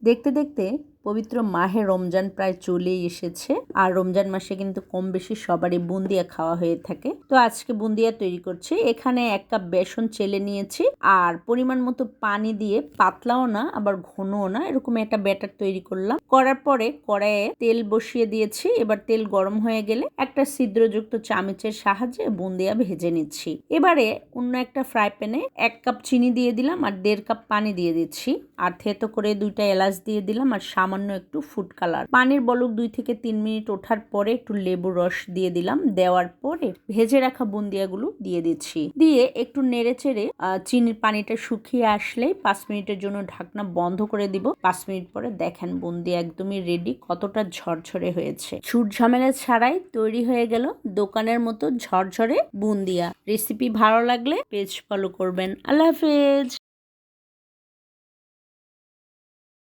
দেখতে দেখতে পবিত্র মাহে রমজান প্রায় চলেই এসেছে। আর রমজান মাসে কিন্তু কম বেশি সবারই বুন্দিয়া খাওয়া হয়ে থাকে। তো আজকে বুন্দিয়া তৈরি করছি। এখানে 1 কাপ বেসন চেলে নিয়েছি আর পরিমাণ মতো পানি দিয়ে, পাতলাও না আবার ঘনও না, এরকম একটা ব্যাটার তৈরি করলাম। করার পরে কড়াইয়ে তেল বসিয়ে দিয়েছি। এবার তেল গরম হয়ে গেলে একটা ছিদ্রযুক্ত চামচের সাহায্যে বুন্দিয়া ভেজে নিচ্ছি। এবারে অন্য একটা ফ্রাই প্যানে 1 কাপ চিনি দিয়ে দিলাম আর 1.5 কাপ পানি দিয়ে দিচ্ছি। আর থেতো করে 2টা এলাচ দিয়ে দিলাম আর সামান্য একটু ফুড কালার। পানির বলক 2 থেকে 3 মিনিট ওঠার পরে একটু লেবুর রস দিয়ে দিলাম। দেওয়ার পরে ভেজে রাখা বুন্দিয়াগুলো দিয়ে দিচ্ছি। দিয়ে একটু নেড়ে চেড়ে চিনির পানিটা শুকিয়ে আসলে 5 মিনিটের জন্য ঢাকনা বন্ধ করে দিব। 5 মিনিট পরে দেখেন বুন্দিয়া একদমই রেডি, কতটা ঝরঝরে হয়েছে। ছুট ঝামেলা ছাড়াই তৈরি হয়ে গেল দোকানের মতো ঝরঝরে বুন্দিয়া। রেসিপি ভালো লাগলে পেজ ফলো করবেন। আল্লাহ হাফেজ।